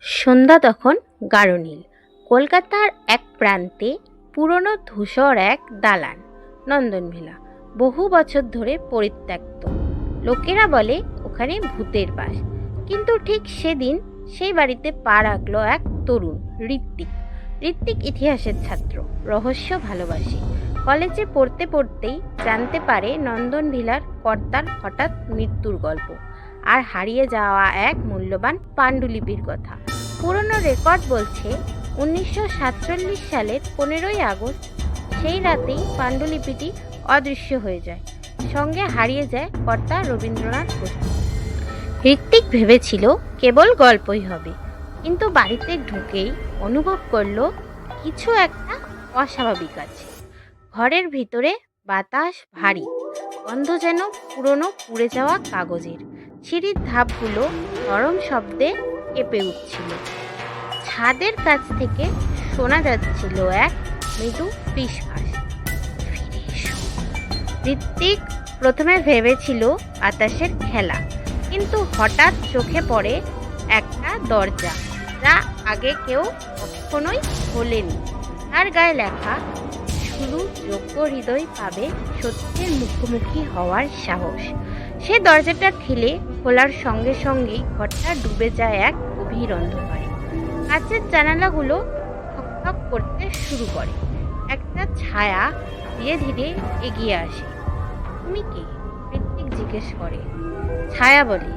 সন্ধ্যা তখন গাঢ় নীল। কলকাতার এক প্রান্তে পুরনো ধূসর এক দালান, নন্দনভিলা, বহু বছর ধরে পরিত্যক্ত। লোকেরা বলে ওখানে ভূতের বাস। কিন্তু ঠিক সেদিন সেই বাড়িতে পা রাখল এক তরুণ, ঋত্বিক। ঋত্বিক ইতিহাসের ছাত্র, রহস্য ভালোবাসে। কলেজে পড়তে পড়তেই জানতে পারে নন্দনভিলার কর্তার হঠাৎ মৃত্যুর গল্প, আর হারিয়ে যাওয়া এক মূল্যবান পাণ্ডুলিপির কথা। পুরনো রেকর্ড বলছে 1947 সালের 15ই আগস্ট সেই রাতেই পাণ্ডুলিপিটি অদৃশ্য হয়ে যায়। সঙ্গে হারিয়ে যায় কর্তা রবীন্দ্রনাথ বসু। ঋত্বিক ভেবেছিল কেবল গল্পই হবে, কিন্তু বাড়িতে ঢুকেই অনুভব করলো কিছু একটা অস্বাভাবিক আছে। ঘরের ভিতরে বাতাস ভারী, গন্ধ যেন পুরনো পুড়ে যাওয়া কাগজের। সিঁড়ির ধাপগুলো নরম শব্দে কেঁপে উঠছিল। ছাদের কাছ থেকে শোনা যাচ্ছিল এক মৃদু ফিসফাস, ফিরে এসো। ঋত্বিক প্রথমে ভেবেছিল বাতাসের খেলা, কিন্তু হঠাৎ চোখে পড়ে একটা দরজা, যা আগে কেউ কখনোই খোলেনি। তার গায়ে লেখা, শুধু যোগ্য হৃদয় পাবে সত্যের মুখোমুখি হওয়ার সাহস। সে দরজাটা ঠেলে খোলার সঙ্গে সঙ্গেই ঘরটা ডুবে যায় এক গভীর অন্ধকারে। কাঁচের জানালাগুলো ঠকঠক করতে শুরু করে। একটা ছায়া ধীরে ধীরে এগিয়ে আসে। তুমি কে? ঋত্বিক জিজ্ঞেস করে। ছায়া বলে,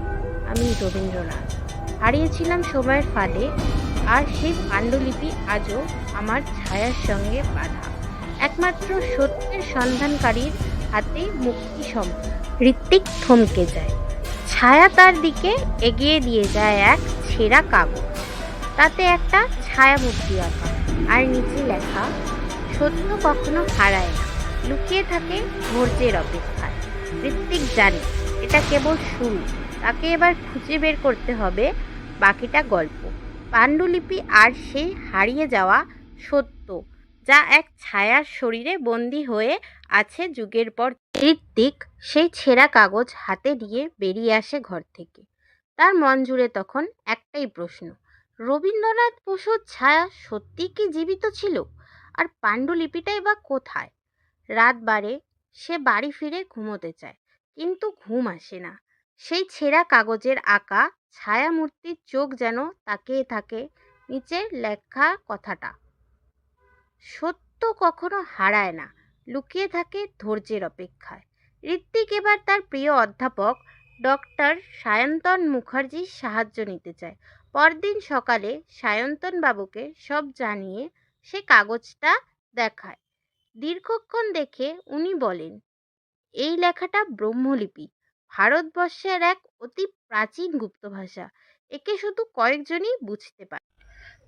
আমি রবীন্দ্রনাথ। হারিয়েছিলাম সময়ের ফাঁদে, আর সেই পাণ্ডুলিপি আজও আমার ছায়ার সঙ্গে বাঁধা। একমাত্র সত্যের সন্ধানকারীর হাতে মুক্তি সম্ভব। ঋত্বিক থমকে যায়। ছায়া তার দিকে এগিয়ে দিয়ে যায় এক ছেঁড়া কাগজ। তাতে একটা ছায়ামূর্তি আঁকা, আর নিচে লেখা, সত্য কখনো হারায় না, লুকিয়ে থাকে ধৈর্যের অপেক্ষায়। ঋত্বিক জানে এটা কেবল শুরু, তাকে এবার খুঁজে বের করতে হবে বাকিটা গল্প, পাণ্ডুলিপি আর সেই হারিয়ে যাওয়া সত্য, যা এক ছায়ার শরীরে বন্দী হয়ে আছে যুগের পর। ঋত্বিক সেই ছেঁড়া কাগজ হাতে নিয়ে বেরিয়ে আসে ঘর থেকে। তার মন জুড়ে তখন একটাই প্রশ্ন, রবীন্দ্রনাথ বসুর ছায়া সত্যি কি জীবিত ছিল? আর পাণ্ডুলিপিটাই বা কোথায়? রাত বাড়ে, সে বাড়ি ফিরে ঘুমোতে চায়, কিন্তু ঘুম আসে না। সেই ছেঁড়া কাগজের আঁকা ছায়ামূর্তির চোখ যেন তাকিয়ে থাকে নিচের লেখা কথাটা, সত্য কখনো হারায় না, লুকিয়ে থাকে ধৈর্যের অপেক্ষায়। ঋত্বিক এবার তার প্রিয় অধ্যাপক ডক্টর সায়ন্তন মুখার্জির সাহায্য নিতে চায়। পরদিন সকালে সায়ন্তন বাবুকে সব জানিয়ে সে কাগজটা দেখায়। দীর্ঘক্ষণ দেখে উনি বলেন, এই লেখাটা ব্রহ্মলিপি, ভারতবর্ষের এক অতি প্রাচীন গুপ্ত ভাষা। একে শুধু কয়েকজনই বুঝতে পারে।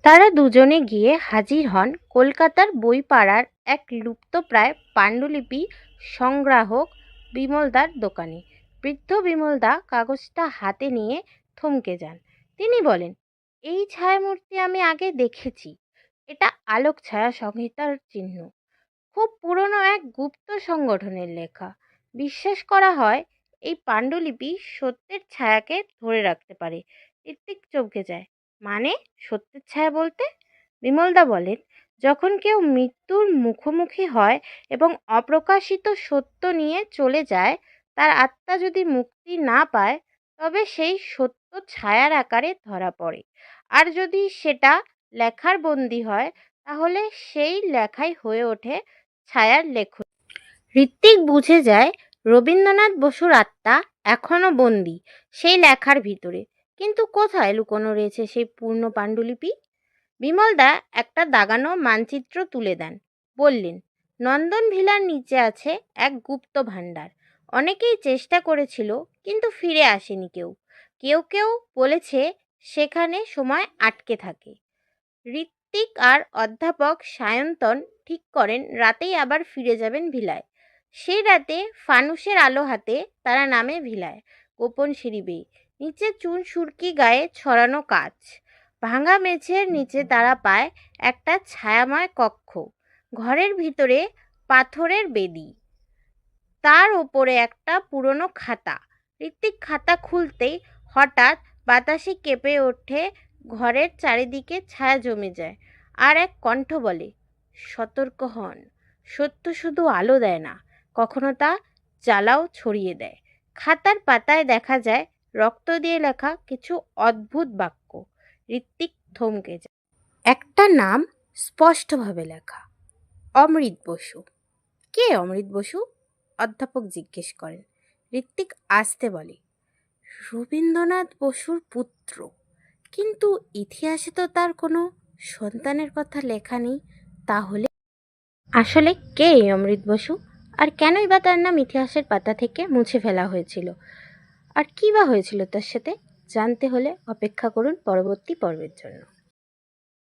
তারা দুজনে গিয়ে হাজির হন কলকাতার বইপাড়ার এক লুপ্তপ্রায় পাণ্ডুলিপি সংগ্রাহক বিমলদার দোকানে। বৃদ্ধ বিমলদা কাগজটা হাতে নিয়ে থমকে যান। তিনি বলেন, এই ছায়ামূর্তি আমি আগে দেখেছি। এটা আলোক ছায়া সংহিতার চিহ্ন। খুব পুরনো এক গুপ্ত সংগঠনের লেখা। বিশ্বাস করা হয় এই পাণ্ডুলিপি সত্যের ছায়াকে ধরে রাখতে পারে। ঋত্বিক চমকে যায়। মানে, সত্যের ছায়া বলতে? বিমলদা বলেন, যখন কেউ মৃত্যুর মুখোমুখি হয় এবং অপ্রকাশিত সত্য নিয়ে চলে যায়, তার আত্মা যদি মুক্তি না পায়, তবে সেই সত্য ছায়ার আকারে ধরা পড়ে। আর যদি সেটা লেখার বন্দী হয়, তাহলে সেই লেখাই হয়ে ওঠে ছায়ার লেখন। ঋত্বিক বুঝে যায় রবীন্দ্রনাথ বসুর আত্মা এখনো বন্দী সেই লেখার ভিতরে। কিন্তু কোথায় লুকোনো রয়েছে সেই পূর্ণ পাণ্ডুলিপি? বিমলদা একটা দাগানো মানচিত্র তুলে দেন। বললেন, নন্দন ভিলার নিচে আছে এক গুপ্ত ভাণ্ডার। অনেকেই চেষ্টা করেছিল, কিন্তু ফিরে আসেনি কেউ। কেউ কেউ বলেছে সেখানে সময় আটকে থাকে। ঋত্বিক আর অধ্যাপক সায়ন্তন ঠিক করেন রাতেই আবার ফিরে যাবেন ভিলায়। সেই রাতে ফানুসের আলো হাতে তারা নামে ভিলায়, গোপন সিঁড়ি বেয়ে। নিচে চুন সুরকি গায়ে ছড়ানো কাচ। ভাঙা মেঝের নিচে তারা পায় একটা ছায়াময় কক্ষ। ঘরের ভিতরে পাথরের বেদি, তার ওপরে একটা পুরনো খাতা। ঋত্বিক খাতা খুলতেই হঠাৎ বাতাসে কেঁপে ওঠে ঘরের চারিদিকে ছায়া জমে যায়, আর এক কণ্ঠ বলে, সতর্ক হন, সত্য শুধু আলো দেয় না, কখনো তা জ্বালাও ছড়িয়ে দেয়। খাতার পাতায় দেখা যায় রক্ত দিয়ে লেখা কিছু অদ্ভুত বাক্য। ঋত্বিক থমকে যায়। একটা নাম স্পষ্টভাবে লেখা, অমৃত বসু। কে অমৃত বসু? অধ্যাপক জিজ্ঞেস করেন। ঋত্বিক আস্তে বলে, রবীন্দ্রনাথ বসুর পুত্র, কিন্তু ইতিহাসে তো তার কোনো সন্তানের কথা লেখা নেই। তাহলে আসলে কে এই অমৃত বসু, আর কেনই বা তার নাম ইতিহাসের পাতা থেকে মুছে ফেলা হয়েছিল, আর কী বা হয়েছিল তার সাথে? জানতে হলে অপেক্ষা করুন পরবর্তী পর্বের জন্য।